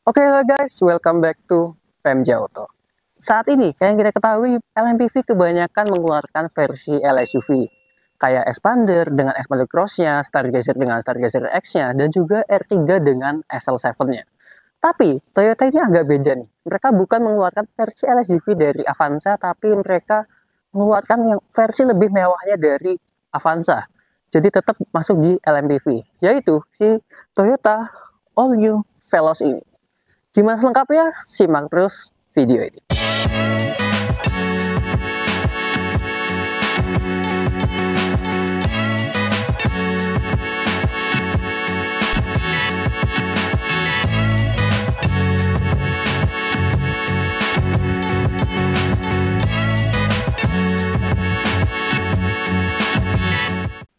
Oke guys, welcome back to PMJ Auto. Saat ini, kayak yang kita ketahui, LMPV kebanyakan mengeluarkan versi LSUV. Kayak Expander dengan Expander Cross-nya, Stargazer dengan Stargazer X-nya, dan juga R3 dengan SL7-nya. Tapi, Toyota ini agak beda nih. Mereka bukan mengeluarkan versi LSUV dari Avanza, tapi mereka mengeluarkan yang versi lebih mewahnya dari Avanza. Jadi tetap masuk di LMPV, yaitu si Toyota All New Veloz ini. Gimana selengkapnya? Simak terus video ini.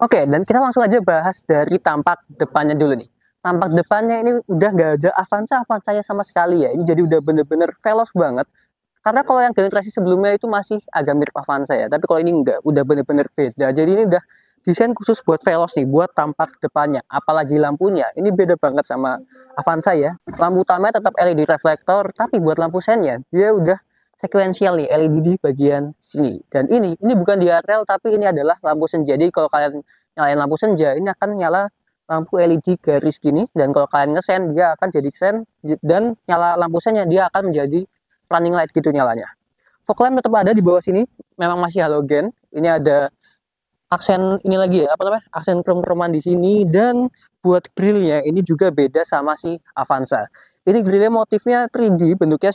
Oke, dan kita langsung aja bahas dari tampak depannya dulu nih. Tampak depannya ini udah nggak ada Avanza-Avanzanya sama sekali ya. Ini jadi udah bener-bener veloz banget. Karena kalau yang generasi sebelumnya itu masih agak mirip Avanza ya. Tapi kalau ini enggak, udah bener-bener beda. Jadi ini udah desain khusus buat veloz nih, buat tampak depannya. Apalagi lampunya, ini beda banget sama Avanza ya. Lampu utamanya tetap LED reflektor, tapi buat lampu sennya, dia udah sekuensial nih, LED di bagian sini. Dan ini bukan diarel, tapi ini adalah lampu senja. Jadi kalau kalian nyalain lampu senja, ini akan nyala lampu LED garis gini, dan kalau kalian ngesen dia akan jadi sen, dan nyala lampu sennya dia akan menjadi running light gitu nyalanya. Fog lamp tetap ada di bawah sini, memang masih halogen. Ini ada aksen ini lagi ya, apa namanya, aksen krom-kroman di sini. Dan buat grillnya ini juga beda sama si Avanza. Ini grillnya motifnya 3D, bentuknya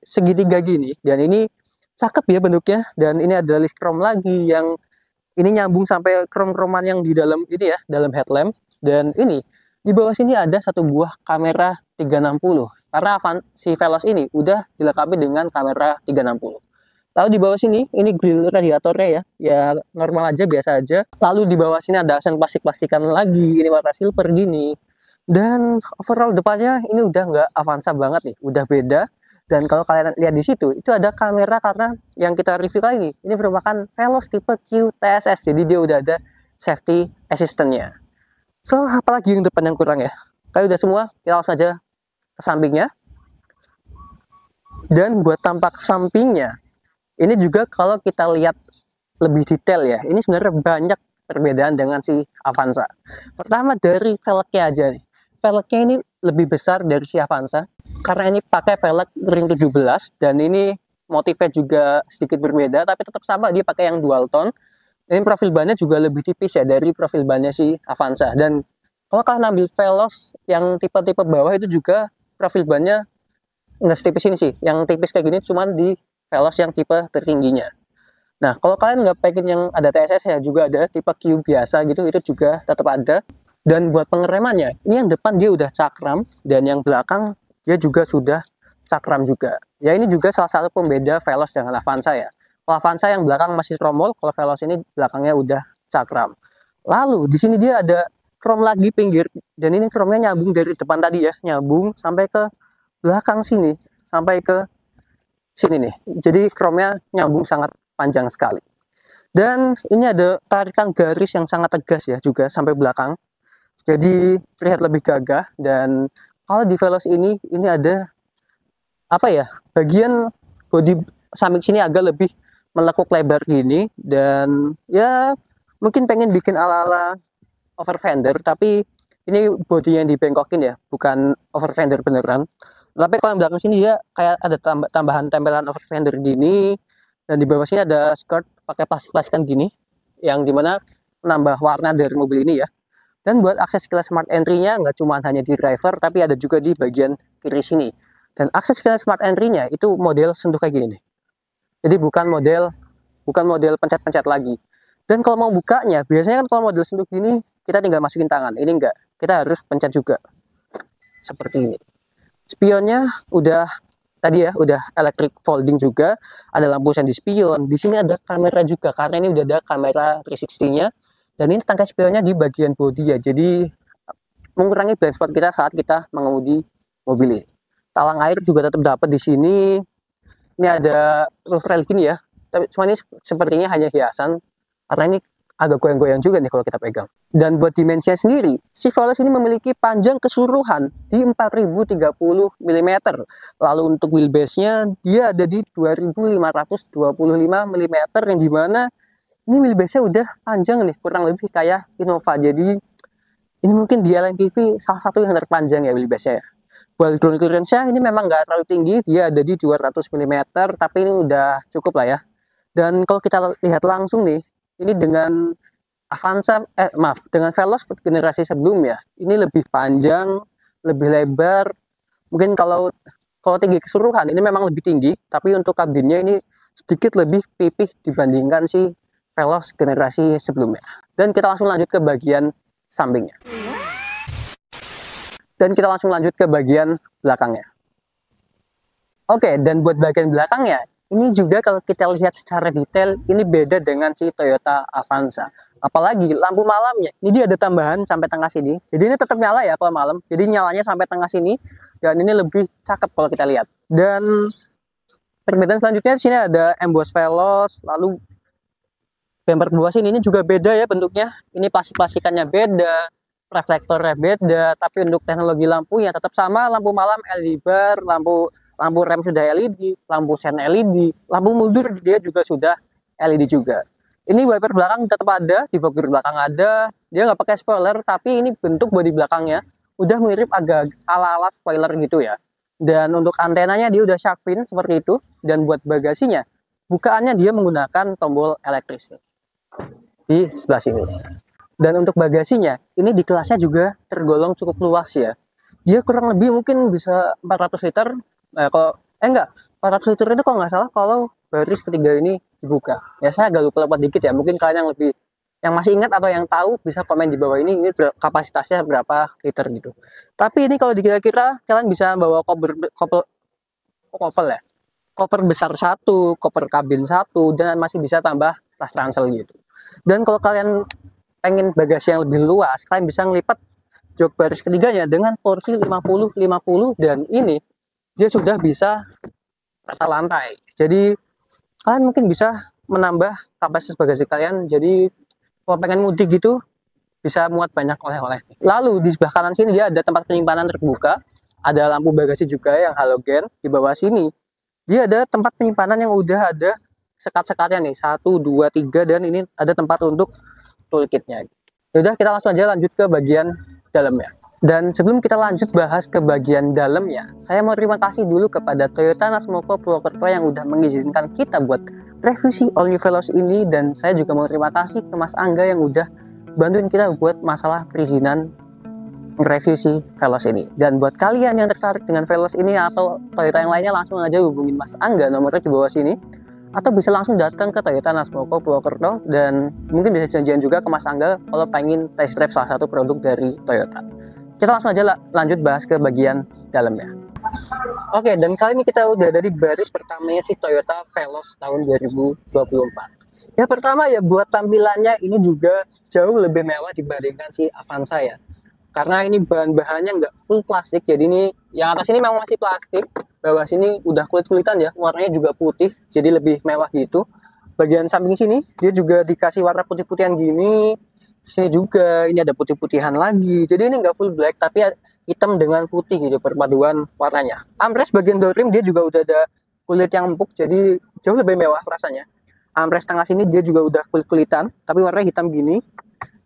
segitiga gini, dan ini cakep ya bentuknya. Dan ini ada list chrome lagi yang ini nyambung sampai krom-kroman yang di dalam ini ya, dalam headlamp. Dan ini di bawah sini ada satu buah kamera 360, karena si Veloz ini udah dilengkapi dengan kamera 360. Lalu di bawah sini ini grill radiatornya ya, ya normal aja, biasa aja. Lalu di bawah sini ada aksen plastik-plastikan lagi, ini warna silver gini. Dan overall depannya ini udah nggak Avanza banget nih, udah beda. Dan kalau kalian lihat di situ, itu ada kamera, karena yang kita review kali ini merupakan Veloz tipe QTSS, jadi dia udah ada safety assistant-nya. So, apalagi yang depan yang kurang ya? Kayak udah semua, kita langsung aja ke sampingnya. Dan buat tampak sampingnya, ini juga kalau kita lihat lebih detail ya, ini sebenarnya banyak perbedaan dengan si Avanza. Pertama dari velgnya aja nih. Velgnya ini lebih besar dari si Avanza, karena ini pakai velg ring 17, dan ini motifnya juga sedikit berbeda, tapi tetap sama, dia pakai yang dual tone. Ini profil bannya juga lebih tipis ya dari profil bannya si Avanza. Dan kalau kalian ambil Veloz yang tipe-tipe bawah, itu juga profil bannya nggak setipis ini sih. Yang tipis kayak gini cuman di Veloz yang tipe tertingginya. Nah, kalau kalian nggak pengen yang ada TSS ya, juga ada tipe Q biasa gitu, itu juga tetap ada. Dan buat pengeremannya, ini yang depan dia udah cakram, dan yang belakang dia juga sudah cakram juga. Ya ini juga salah satu pembeda Veloz dengan Avanza ya. Kalau Avanza yang belakang masih tromol, kalau Veloz ini belakangnya udah cakram. Lalu di sini dia ada krom lagi pinggir, dan ini kromnya nyambung dari depan tadi ya, nyambung sampai ke belakang sini, sampai ke sini nih. Jadi kromnya nyambung sangat panjang sekali. Dan ini ada tarikan garis yang sangat tegas ya juga sampai belakang. Jadi terlihat lebih gagah. Dan kalau di Veloz ini ada apa ya? Bagian bodi samping sini agak lebih melekuk lebar gini, dan ya mungkin pengen bikin ala-ala over fender, tapi ini bodi yang dibengkokin ya, bukan over fender beneran. Tapi kalau yang belakang sini dia kayak ada tambahan tempelan over fender gini, dan di bawah sini ada skirt pakai plastik-plastikan gini, yang dimana menambah warna dari mobil ini ya. Dan buat akses kelas smart entry-nya nggak cuma hanya di driver, tapi ada juga di bagian kiri sini. Dan akses kelas smart entry-nya itu model sentuh kayak gini nih. Jadi bukan model pencet-pencet lagi. Dan kalau mau bukanya, biasanya kan kalau model sentuh gini kita tinggal masukin tangan. Ini enggak, kita harus pencet juga. Seperti ini. Spionnya udah tadi ya, udah electric folding juga. Ada lampu sen di spion. Di sini ada kamera juga, karena ini udah ada kamera 360-nya. Dan ini tangkai spionnya di bagian bodi ya. Jadi mengurangi blind spot kita saat kita mengemudi mobil ini. Talang air juga tetap dapat di sini. Ini ada roof rail gini ya. Tapi cuma ini sepertinya hanya hiasan, karena ini agak goyang-goyang juga nih kalau kita pegang. Dan buat dimensinya sendiri, si Veloz ini memiliki panjang keseluruhan di 4030 mm. Lalu untuk wheelbase-nya dia ada di 2525 mm, yang dimana ini wheelbase-nya udah panjang nih, kurang lebih kayak Innova. Jadi ini mungkin di LMPV salah satu yang terpanjang ya wheelbase-nya ya. Buat ground clearance-nya ini memang nggak terlalu tinggi, dia ada di 200 mm, tapi ini udah cukup lah ya. Dan kalau kita lihat langsung nih, ini dengan Avanza, dengan Veloz generasi sebelumnya, ini lebih panjang, lebih lebar. Mungkin kalau tinggi keseluruhan, ini memang lebih tinggi, tapi untuk kabinnya ini sedikit lebih pipih dibandingkan si Veloz generasi sebelumnya. Dan kita langsung lanjut ke bagian sampingnya. Dan kita langsung lanjut ke bagian belakangnya. Oke, dan buat bagian belakangnya, ini juga kalau kita lihat secara detail, ini beda dengan si Toyota Avanza. Apalagi lampu malamnya, ini dia ada tambahan sampai tengah sini. Jadi ini tetap nyala ya kalau malam. Jadi nyalanya sampai tengah sini, dan ini lebih cakep kalau kita lihat. Dan perbedaan selanjutnya di sini ada emboss Veloz, lalu bumper bawah sini ini juga beda ya bentuknya. Ini plastik-plastikannya beda, reflektornya beda, tapi untuk teknologi lampunya tetap sama, lampu malam LED bar, lampu rem sudah LED, lampu sen LED, lampu mundur dia juga sudah LED juga. Ini wiper belakang tetap ada, defogger belakang ada, dia nggak pakai spoiler, tapi ini bentuk bodi belakangnya udah mirip agak ala-ala spoiler gitu ya. Dan untuk antenanya dia udah shark fin seperti itu, dan buat bagasinya, bukaannya dia menggunakan tombol elektris di sebelah sini. Dan untuk bagasinya, ini di kelasnya juga tergolong cukup luas ya. Dia kurang lebih mungkin bisa 400 liter. Kalau 400 liter itu kalau nggak salah kalau baris ketiga ini dibuka. Ya saya agak lupa dikit ya. Mungkin kalian yang masih ingat atau yang tahu bisa komen di bawah ini kapasitasnya berapa liter gitu. Tapi ini kalau dikira-kira kalian bisa bawa koper besar satu, koper kabin satu, dan masih bisa tambah tas ransel gitu. Dan kalau kalian pengen bagasi yang lebih luas, kalian bisa ngelipat jok baris ketiganya dengan porsi 50-50, dan ini dia sudah bisa rata lantai. Jadi kalian mungkin bisa menambah kapasitas bagasi kalian. Jadi kalau pengen mudik gitu bisa muat banyak oleh-oleh. Lalu di sebelah kanan sini dia ada tempat penyimpanan terbuka, ada lampu bagasi juga yang halogen. Di bawah sini dia ada tempat penyimpanan yang udah ada sekat-sekatnya nih, 1, 2, 3, dan ini ada tempat untuk toolkitnya. Yaudah, kita langsung aja lanjut ke bagian dalamnya. Dan sebelum kita lanjut bahas ke bagian dalamnya, saya mau terima kasih dulu kepada Toyota Nasmoko Purwokerto yang udah mengizinkan kita buat revisi all new Veloz ini, dan saya juga mau terima kasih ke Mas Angga yang udah bantuin kita buat masalah perizinan revisi Veloz ini. Dan buat kalian yang tertarik dengan Veloz ini atau Toyota yang lainnya, langsung aja hubungin Mas Angga, nomornya di bawah sini, atau bisa langsung datang ke Toyota Nasmoko Purwokerto, dan mungkin bisa janjian juga ke Mas Angga kalau pengen test drive salah satu produk dari Toyota. Kita langsung aja lanjut bahas ke bagian dalamnya. Oke, dan kali ini kita udah ada di baris pertamanya si Toyota Veloz tahun 2024. Ya pertama ya buat tampilannya ini juga jauh lebih mewah dibandingkan si Avanza ya. Karena ini bahan-bahannya nggak full plastik, jadi ini yang atas ini memang masih plastik, bawah sini udah kulit-kulitan ya, warnanya juga putih, jadi lebih mewah gitu. Bagian samping sini dia juga dikasih warna putih-putihan gini. Sini juga ini ada putih-putihan lagi, jadi ini nggak full black tapi hitam dengan putih gitu perpaduan warnanya. Armrest bagian door rim dia juga udah ada kulit yang empuk, jadi jauh lebih mewah rasanya. Armrest tengah sini dia juga udah kulit-kulitan tapi warnanya hitam gini.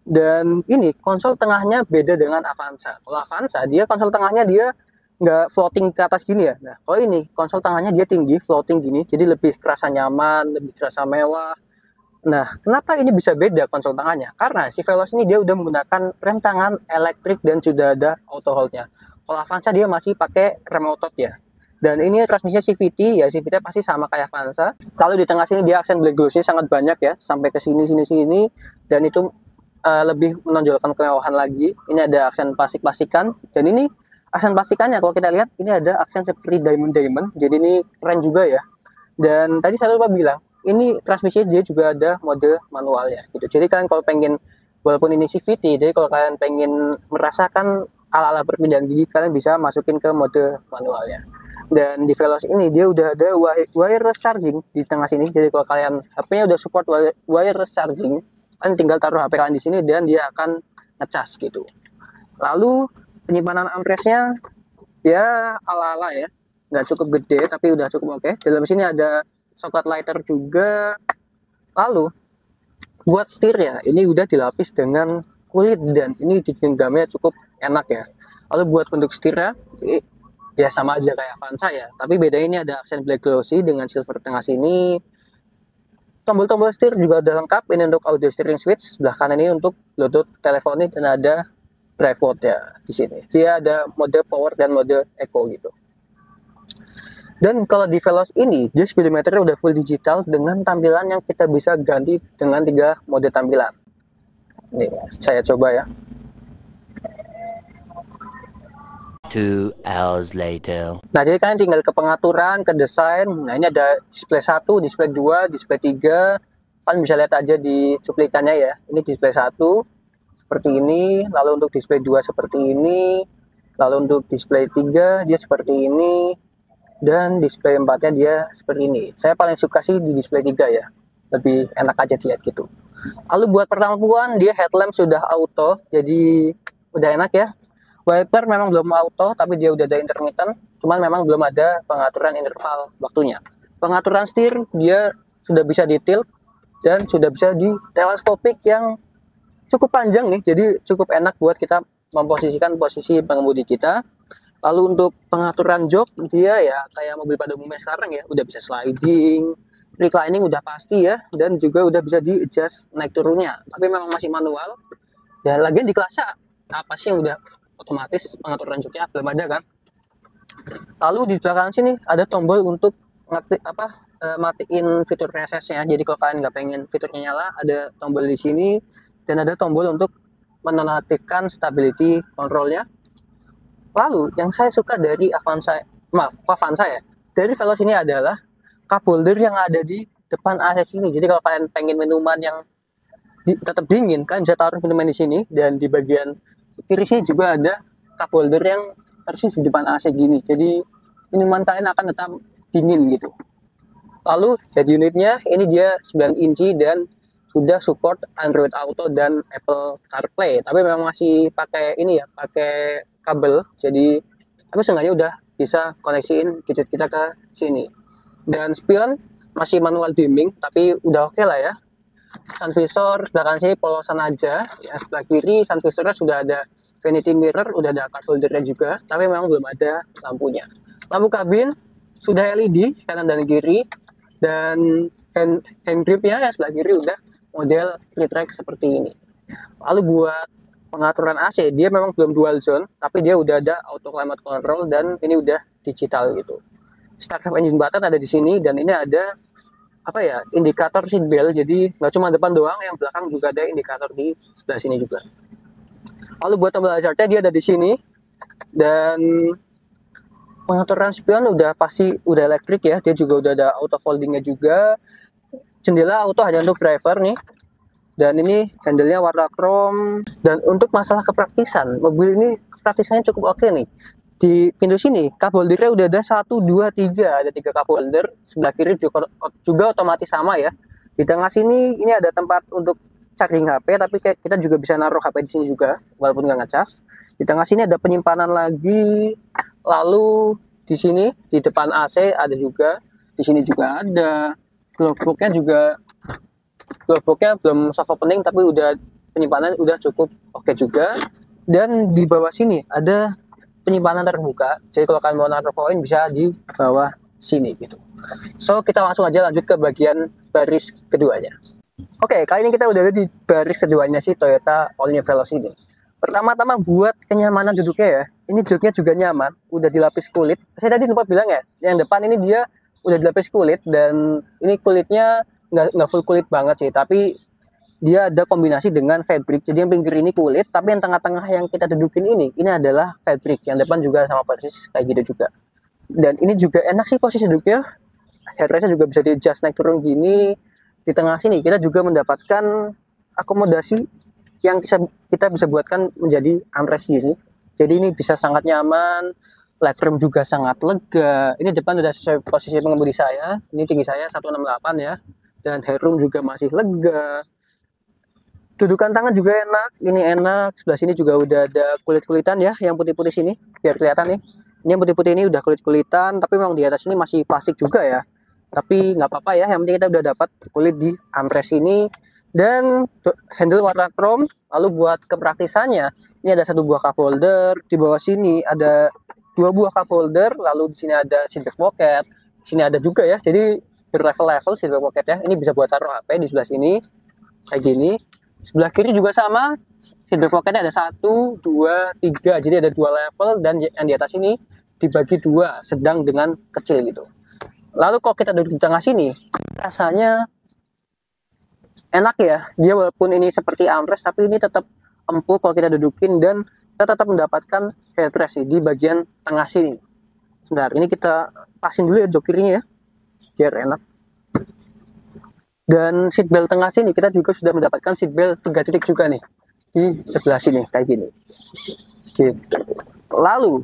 Dan ini konsol tengahnya beda dengan Avanza. Kalau Avanza dia konsol tengahnya dia nggak floating ke atas gini ya. Nah kalau ini konsol tengahnya dia tinggi floating gini, jadi lebih kerasa nyaman, lebih kerasa mewah. Nah, kenapa ini bisa beda konsol tangannya? Karena si Veloz ini dia udah menggunakan rem tangan elektrik dan sudah ada auto hold-nya. Kalau Avanza dia masih pakai rem otot ya. Dan ini transmisinya CVT, ya CVT pasti sama kayak Avanza. Lalu di tengah sini dia aksen black glossy sangat banyak ya, sampai ke sini, dan itu lebih menonjolkan kemewahan lagi. Ini ada aksen plastik-plastikan, dan ini aksen plastikannya kalau kita lihat ini ada aksen seperti diamond, jadi ini keren juga ya. Dan tadi saya lupa bilang, ini transmisinya dia juga ada mode manualnya gitu. Jadi kalian kalau pengen, walaupun ini CVT, jadi kalau kalian pengen merasakan ala-ala perpindahan gigi, kalian bisa masukin ke mode manualnya. Dan di Veloz ini dia udah ada wireless charging di tengah sini. Jadi kalau kalian HP-nya udah support wireless charging, Kan tinggal taruh HP kalian di sini dan dia akan ngecas gitu. Lalu penyimpanan ampresnya ya ala-ala ya, nggak cukup gede tapi udah cukup oke. Dalam sini ada socket lighter juga. Lalu buat setirnya ini udah dilapis dengan kulit dan ini digenggamnya cukup enak ya. Lalu buat bentuk setirnya ya sama aja kayak Avanza ya, tapi bedanya ini ada aksen black glossy dengan silver tengah sini. Tombol-tombol setir juga udah lengkap. Ini untuk audio steering switch, sebelah kanan ini untuk Bluetooth teleponi, dan ada drive mode ya di sini. Dia ada mode power dan mode eco gitu. Dan kalau di Veloz ini, dia speedometernya udah full digital dengan tampilan yang kita bisa ganti dengan 3 mode tampilan. Nih, saya coba ya. 2 hours later. Nah, jadi kalian tinggal ke pengaturan, ke desain. Nah, ini ada display 1, display 2, display 3. Kalian bisa lihat aja di cuplikannya ya. Ini display 1 seperti ini, lalu untuk display 2 seperti ini, lalu untuk display 3 dia seperti ini, dan display 4-nya dia seperti ini. Saya paling suka sih di display 3 ya. Lebih enak aja dilihat gitu. Lalu buat perlampuan, dia headlamp sudah auto, jadi udah enak ya. Wiper memang belum auto, tapi dia udah ada intermittent, cuman memang belum ada pengaturan interval waktunya. Pengaturan setir dia sudah bisa di tilt dan sudah bisa di teleskopik yang cukup panjang nih, jadi cukup enak buat kita memposisikan posisi pengemudi kita. Lalu untuk pengaturan jok dia ya kayak mobil pada umumnya sekarang ya, udah bisa sliding, reclining udah pasti ya, dan juga udah bisa di adjust naik turunnya, tapi memang masih manual. Dan lagian di kelas apa sih yang udah otomatis pengaturan joknya belum ada kan. Lalu di belakang sini ada tombol untuk matiin fitur reses-nya. Jadi kalau kalian nggak pengen fiturnya nyala, ada tombol di sini, dan ada tombol untuk menonaktifkan stability controlnya. Lalu yang saya suka dari Avanza ya, dari Veloz ini adalah cup holder yang ada di depan AC sini. Jadi kalau kalian pengen minuman yang tetap dingin, kalian bisa taruh minuman di sini, dan di bagian kiri sini juga ada cup holder yang persis di depan AC gini. Jadi minuman kalian akan tetap dingin gitu. Lalu head unitnya ini dia 9 inci dan sudah support Android Auto dan Apple CarPlay. Tapi memang masih pakai ini ya, pakai kabel. Jadi tapi seenggaknya udah bisa koneksiin gadget kita ke sini. Dan spion masih manual dimming, tapi udah oke lah ya. Sun visor belakang sini polosan aja. Yang sebelah kiri sun visornya sudah ada vanity mirror, udah ada card holdernya juga, tapi memang belum ada lampunya. Lampu kabin sudah LED kanan dan kiri, dan hand gripnya yang sebelah kiri udah model retract seperti ini. Lalu buat pengaturan AC dia memang belum dual zone, tapi dia udah ada auto climate control dan ini udah digital gitu. Start engine button ada di sini, dan ini ada indikator seat belt. Jadi nggak cuma depan doang, yang belakang juga ada indikator di sebelah sini juga. Lalu buat tombol hazardnya dia ada di sini, dan pengaturan spion udah pasti udah elektrik ya. Dia juga udah ada auto foldingnya juga. Jendela auto hanya untuk driver nih, dan ini handle-nya warna chrome. Dan untuk masalah kepraktisan, mobil ini praktisannya cukup oke nih. Di pintu sini cup holdernya udah ada 1, 2, 3, ada 3 cup holder. Sebelah kiri juga otomatis sama ya. Di tengah sini ini ada tempat untuk charging HP, tapi kita juga bisa naruh HP di sini juga walaupun nggak ngecas. Di tengah sini ada penyimpanan lagi. Lalu di sini di depan AC ada juga, di sini juga ada. Glove booknya belum soft opening, tapi udah penyimpanan udah cukup oke juga. Dan di bawah sini ada penyimpanan terbuka, jadi kalau kalian mau naruh koin bisa di bawah sini gitu. So kita langsung aja lanjut ke bagian baris keduanya. Oke, kali ini kita udah ada di baris keduanya sih Toyota All New Veloz ini. Pertama-tama buat kenyamanan duduknya ya, ini duduknya juga nyaman, udah dilapis kulit. Saya tadi lupa bilang ya, yang depan ini dia udah dilapis kulit, dan ini kulitnya nggak full kulit banget sih, tapi dia ada kombinasi dengan fabric. Jadi yang pinggir ini kulit, tapi yang tengah-tengah yang kita dudukin ini adalah fabric. Yang depan juga sama persis kayak gitu juga. Dan ini juga enak sih posisi duduknya. Headrestnya juga bisa di adjust naik turun gini. Di tengah sini kita juga mendapatkan akomodasi yang kita bisa buatkan menjadi armrest gini. Jadi ini bisa sangat nyaman. Legroom juga sangat lega. Ini depan udah sesuai posisi pengemudi saya. Ini tinggi saya 168 ya. Dan headroom juga masih lega. Dudukan tangan juga enak, ini enak. Sebelah sini juga udah ada kulit-kulitan ya, yang putih-putih sini, biar kelihatan nih. Ini yang putih-putih ini udah kulit-kulitan, tapi memang di atas ini masih plastik juga ya. Tapi nggak apa-apa ya, yang penting kita udah dapat kulit di ampres ini. Dan handle warna chrome. Lalu buat kepraktisannya, ini ada satu buah cup holder. Di bawah sini ada dua buah cup holder. Lalu di sini ada seatbelt pocket. Di sini ada juga ya, jadi berlevel-level seatbelt pocket ya. Ini bisa buat taruh HP di sebelah sini, kayak gini. Sebelah kiri juga sama, seatbelt pocketnya ada 1, 2, 3, jadi ada 2 level, dan yang di atas ini dibagi 2, sedang dengan kecil gitu. Lalu kalau kita duduk di tengah sini, rasanya enak ya, dia walaupun ini seperti armrest, tapi ini tetap empuk kalau kita dudukin, dan kita tetap mendapatkan headrest di bagian tengah sini. Sebentar, ini kita pasin dulu ya jok kirinya ya, biar enak. Dan seatbelt tengah sini kita juga sudah mendapatkan seatbelt 3 titik juga nih di sebelah sini kayak gini. Gitu. Lalu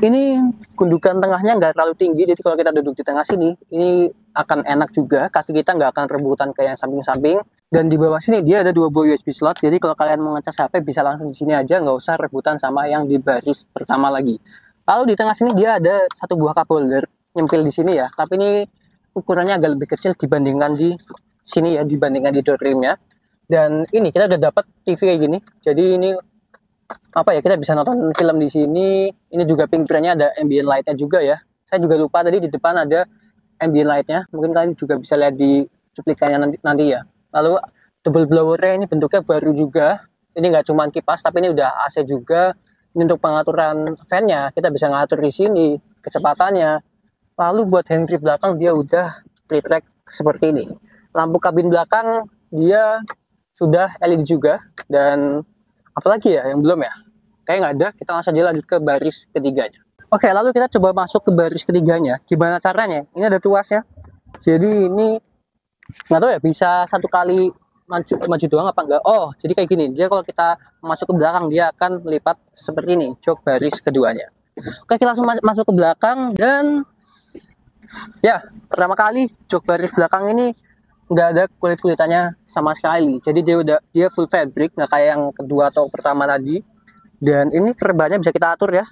ini gundukan tengahnya nggak terlalu tinggi, jadi kalau kita duduk di tengah sini ini akan enak juga, kaki kita nggak akan rebutan kayak yang samping-samping. Dan di bawah sini dia ada 2 buah USB slot, jadi kalau kalian mau ngecas HP bisa langsung di sini aja, nggak usah rebutan sama yang di baris pertama lagi. Lalu di tengah sini dia ada 1 buah cup holder nyempil di sini ya, tapi ini ukurannya agak lebih kecil dibandingkan di sini ya, dibandingkan di door rimnya. Dan ini kita udah dapat TV kayak gini, jadi ini apa ya, kita bisa nonton film di sini. Ini juga pinggirannya ada ambient lightnya juga ya, saya juga lupa tadi di depan ada ambient lightnya, mungkin kalian juga bisa lihat di cuplikannya nanti ya. Lalu double blowernya ini bentuknya baru juga, ini nggak cuma kipas tapi ini udah AC juga. Ini untuk pengaturan fan-nya, kita bisa ngatur di sini kecepatannya. Lalu buat handgrip belakang dia udah tritrack seperti ini. Lampu kabin belakang dia sudah LED juga. Dan apalagi ya yang belum ya? Kayak nggak ada, kita langsung aja lanjut ke baris ketiganya. Oke, lalu kita coba masuk ke baris ketiganya. Gimana caranya? Ini ada tuasnya. Jadi ini nggak tahu ya, bisa satu kali maju doang apa enggak. Oh, jadi kayak gini. Dia kalau kita masuk ke belakang dia akan melipat seperti ini, jok baris keduanya. Oke, kita langsung masuk ke belakang. Dan ya, pertama kali jok baris belakang ini nggak ada kulit-kulitannya sama sekali. Jadi dia full fabric, nggak kayak yang kedua atau pertama tadi. Dan ini rebahnya bisa kita atur ya.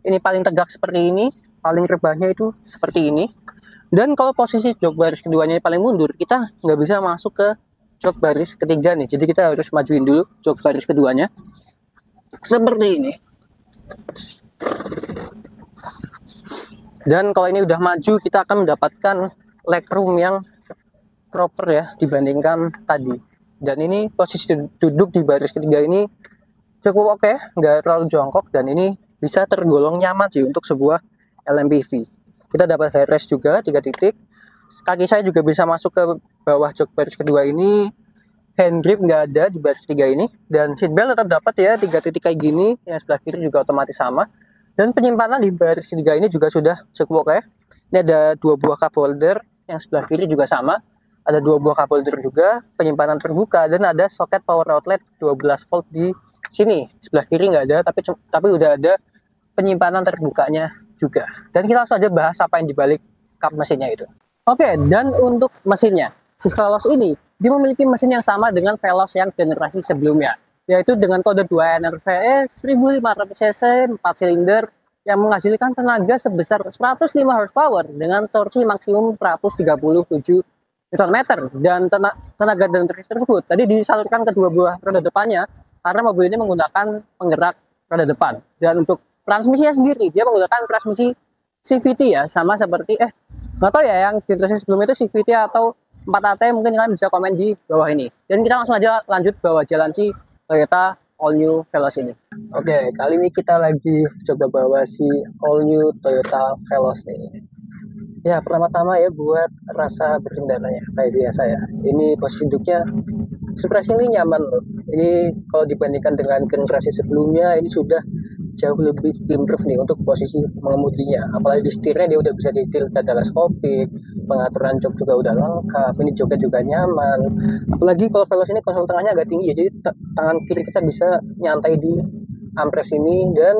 Ini paling tegak seperti ini, paling rebahnya itu seperti ini. Dan kalau posisi jok baris keduanya paling mundur, kita nggak bisa masuk ke jok baris ketiga nih. Jadi kita harus majuin dulu jok baris keduanya seperti ini. Dan kalau ini udah maju, kita akan mendapatkan legroom yang proper ya dibandingkan tadi. Dan ini posisi duduk di baris ketiga ini cukup oke, nggak terlalu jongkok, dan ini bisa tergolong nyaman sih untuk sebuah LMPV. Kita dapat headrest juga 3 titik. Kaki saya juga bisa masuk ke bawah jok baris kedua ini. Hand grip nggak ada di baris ketiga ini. Dan seatbelt tetap dapat ya 3 titik kayak gini. Yang sebelah kiri juga otomatis sama. Dan penyimpanan di baris ketiga ini juga sudah cukup oke. Ini ada 2 buah cup holder, yang sebelah kiri juga sama. Ada 2 buah cup holder juga, penyimpanan terbuka, dan ada soket power outlet 12 volt di sini. Sebelah kiri nggak ada, tapi udah ada penyimpanan terbukanya juga. Dan kita langsung aja bahas apa yang dibalik kap mesinnya itu. Oke, dan untuk mesinnya, si Veloz ini dia memiliki mesin yang sama dengan Veloz yang generasi sebelumnya, yaitu dengan kode 2 NRVE 1500 cc 4 silinder yang menghasilkan tenaga sebesar 105 horsepower dengan torsi maksimum 137 Nm. Dan tenaga dan torsi tersebut tadi disalurkan ke 2 buah roda depannya karena mobil ini menggunakan penggerak roda depan. Dan untuk transmisinya sendiri dia menggunakan transmisi CVT ya, sama seperti nggak tahu ya yang generasi sebelumnya itu CVT atau 4AT, mungkin kalian bisa komen di bawah ini. Dan kita langsung aja lanjut bawa jalan si Toyota All New Veloz ini. Oke, kali ini kita lagi coba bawa si All New Toyota Veloz ini. Ya, pertama-tama ya buat rasa berkendaranya kayak biasa ya. Ini posisi duduknya surprisingly nyaman loh. Ini kalau dibandingkan dengan generasi sebelumnya ini sudah jauh lebih improve nih untuk posisi mengemudinya. Apalagi di setirnya dia udah bisa detail teleskopik, pengaturan jok juga udah lengkap, ini joknya juga nyaman. Apalagi kalau Veloz ini konsol tengahnya agak tinggi ya, jadi tangan kiri kita bisa nyantai di ampres ini. Dan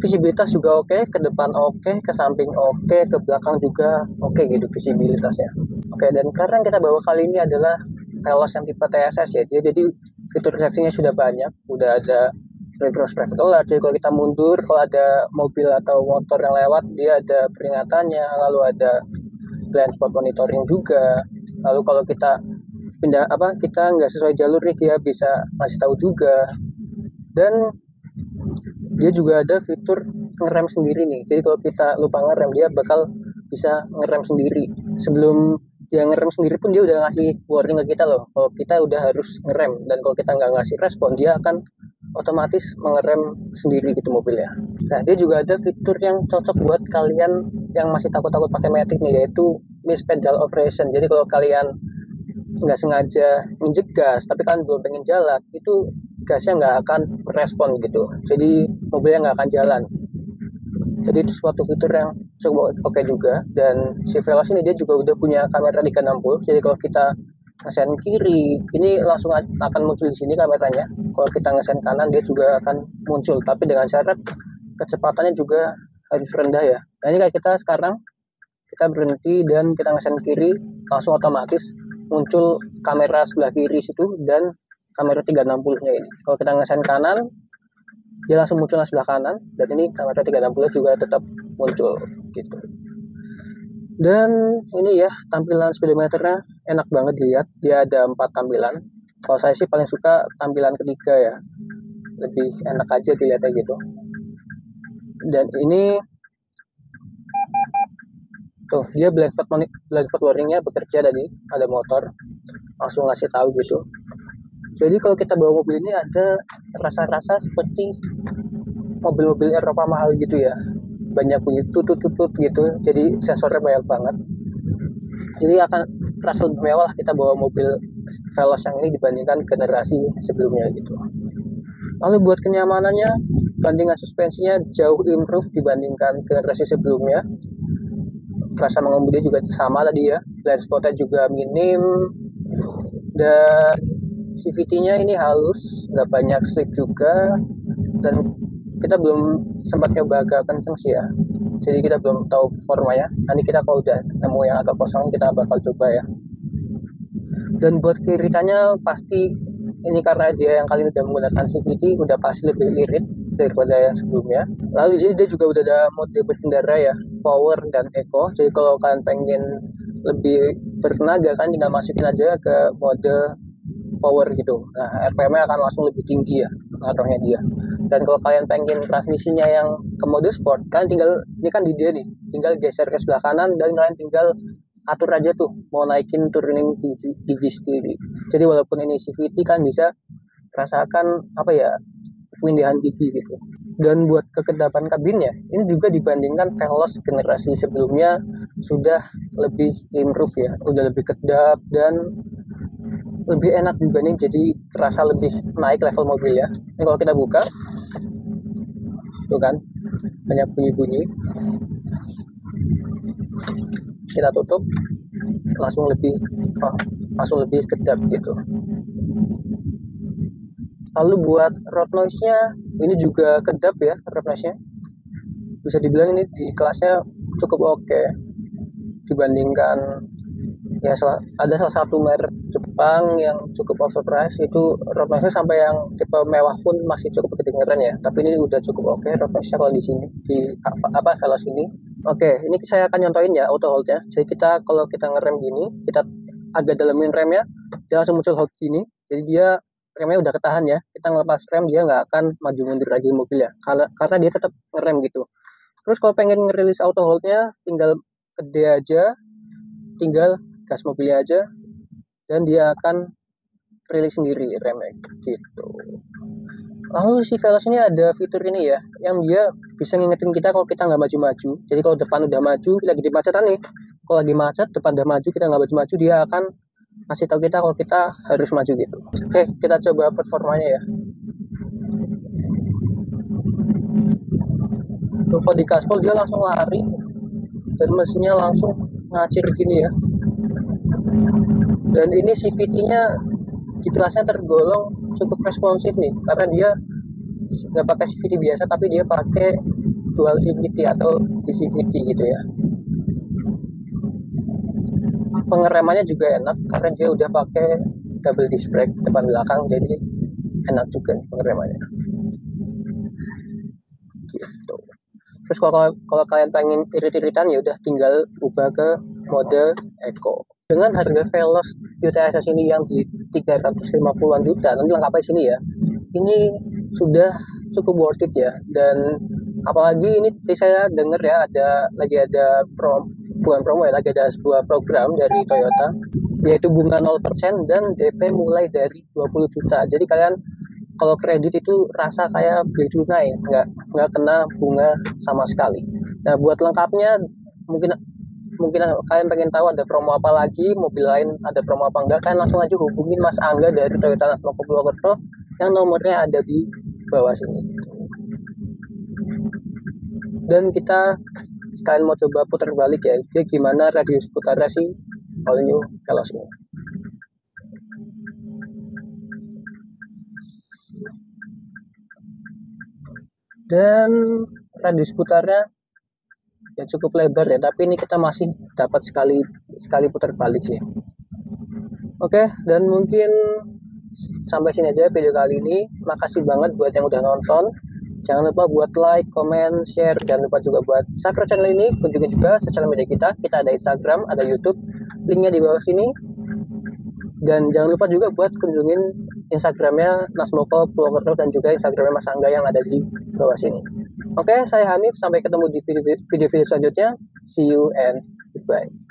visibilitas juga oke, ke depan oke, ke samping oke, ke belakang juga oke gitu visibilitasnya. Oke, dan karena yang kita bawa kali ini adalah Veloz yang tipe TSS ya, dia jadi fitur safety-nya sudah banyak, udah ada reverse private alert, jadi kalau kita mundur, kalau ada mobil atau motor yang lewat, dia ada peringatannya, lalu ada blind spot monitoring juga, lalu kalau kita kita nggak sesuai jalur nih, dia bisa ngasih tahu juga. Dan dia juga ada fitur ngerem sendiri nih, jadi kalau kita lupa ngerem, dia bakal bisa ngerem sendiri. Sebelum dia ngerem sendiri pun dia udah ngasih warning ke kita loh, kalau kita udah harus ngerem, dan kalau kita nggak ngasih respon, dia akan otomatis mengerem sendiri gitu mobilnya. Nah, dia juga ada fitur yang cocok buat kalian yang masih takut-takut pakai matic nih, yaitu miss pedal operation. Jadi kalau kalian nggak sengaja injek gas, tapi kalian belum pengen jalan, itu gasnya nggak akan merespon gitu. Jadi mobilnya nggak akan jalan. Jadi itu suatu fitur yang cukup oke juga. Dan si Veloz ini dia juga udah punya kamera 360. Jadi kalau kita ngesen kiri, ini langsung akan muncul di sini kameranya. Kalau kita ngesen kanan, dia juga akan muncul, tapi dengan syarat kecepatannya juga harus rendah ya. Nah, ini kayak kita sekarang, kita berhenti dan kita ngesen kiri, langsung otomatis muncul kamera sebelah kiri situ dan kamera 360-nya ini. Kalau kita ngesen kanan, dia langsung muncul sebelah kanan, dan ini kamera 360 juga tetap muncul gitu. Dan ini ya, tampilan speedometernya enak banget dilihat. Dia ada 4 tampilan. Kalau saya sih paling suka tampilan ketiga ya, lebih enak aja dilihatnya gitu. Dan ini tuh, dia blind spot warningnya bekerja tadi, ada motor langsung ngasih tahu gitu. Jadi kalau kita bawa mobil ini ada rasa-rasa seperti mobil-mobil Eropa mahal gitu ya, banyak bunyi tutut-tutut gitu, jadi sensornya banyak banget, jadi akan terasa lebih mewah lah kita bawa mobil Veloz yang ini dibandingkan generasi sebelumnya gitu. Lalu buat kenyamanannya, bandingan suspensinya jauh improve dibandingkan generasi sebelumnya. Rasa mengemudi juga sama tadi ya, blind spotnya juga minim, dan CVT-nya ini halus, nggak banyak slip juga, dan kita belum sempat nyoba agak kenceng sih ya, jadi kita belum tahu performanya. Nanti kita kalau udah nemu yang agak kosong, kita bakal coba ya. Dan buat keiриtannya pasti ini karena dia yang kali ini udah menggunakan CVT, udah pasti lebih irit daripada yang sebelumnya. Lalu di sini dia juga udah ada mode berkendara ya, power dan eco. Jadi kalau kalian pengen lebih bertenaga, kan tinggal masukin aja ke mode power gitu. Nah, RPM-nya akan langsung lebih tinggi ya, ngaruhnya dia. Dan kalau kalian pengen transmisinya yang ke mode sport, kalian tinggal, ini kan di dia nih, tinggal geser ke sebelah kanan, dan kalian tinggal atur aja tuh, mau naikin turunin di sendiri. Jadi walaupun ini CVT, kan bisa rasakan apa ya, pemindahan gigi gitu. Dan buat kekedapan kabinnya, ini juga dibandingkan Veloz generasi sebelumnya sudah lebih improve ya, udah lebih kedap dan lebih enak dibanding, jadi terasa lebih naik level mobil ya. Ini kalau kita buka, tuh kan, banyak bunyi-bunyi. Kita tutup, langsung lebih kedap gitu. Lalu buat road noise-nya, ini juga kedap ya road noise-nya. Bisa dibilang ini di kelasnya cukup oke dibandingkan ya, ada salah satu merek Jepang yang cukup overpriced, itu road noise-nya sampai yang tipe mewah pun masih cukup kedengeran ya. Tapi ini udah cukup oke road noise-nya kalau di sini di Veloz ini. Oke, ini saya akan nyontohin ya auto hold-nya. Jadi kalau kita ngerem gini, kita agak dalemin remnya, dia langsung muncul hold gini. Jadi dia remnya udah ketahan ya. Kita ngelepas rem, dia nggak akan maju mundur lagi mobilnya, karena dia tetap ngerem gitu. Terus kalau pengen ngerilis auto hold-nya, tinggal gede aja, tinggal gas mobilnya aja, dan dia akan rilis sendiri remnya gitu. Lalu si Veloz ini ada fitur ini ya, yang dia bisa ngingetin kita kalau kita nggak maju-maju. Jadi kalau depan udah maju, lagi di macetan nih, kalau lagi macet, depan udah maju, kita nggak maju-maju, dia akan kasih tahu kita kalau kita harus maju gitu. Oke, kita coba performanya ya. Kalau di gaspol dia langsung lari, dan mesinnya langsung ngacir gini ya. Dan ini CVT-nya di kelasnya tergolong cukup responsif nih, karena dia nggak pakai CVT biasa, tapi dia pakai dual CVT atau DCVT gitu ya. Pengeremannya juga enak karena dia udah pakai double disc brake depan belakang, jadi enak juga pengeremannya gitu. Terus kalau kalian pengen irit-iritan ya udah tinggal ubah ke mode Eco. Dengan harga Veloz TSS ini yang di 350-an juta, nanti lengkapnya sini ya. Ini sudah cukup worth it ya. Dan apalagi ini saya dengar ya lagi ada bukan promo ya, lagi ada sebuah program dari Toyota yaitu bunga 0% dan DP mulai dari 20 juta. Jadi kalian kalau kredit itu rasa kayak beli tunai, nggak kena bunga sama sekali. Nah, buat lengkapnya mungkin kalian pengen tahu ada promo apa lagi, mobil lain ada promo apa enggak, kalian langsung aja hubungin Mas Angga dari Toyota Nasmoko Purwokerto yang nomornya ada di bawah sini. Dan kita sekalian mau coba putar balik ya, jadi gimana radius putarnya sih all new Veloz ini. Dan radius putarnya ya cukup lebar ya, tapi ini kita masih dapat sekali putar balik sih. Oke, dan mungkin sampai sini aja video kali ini. Makasih banget buat yang udah nonton. Jangan lupa buat like, comment, share. Jangan lupa juga buat subscribe channel ini. Kunjungi juga sosial media kita. Kita ada Instagram, ada YouTube. Linknya di bawah sini. Dan jangan lupa juga buat kunjungin Instagramnya Nasmoko Purwokerto dan juga Instagramnya Mas Angga yang ada di bawah sini. Oke, saya Hanif. Sampai ketemu di video-video selanjutnya. See you and goodbye.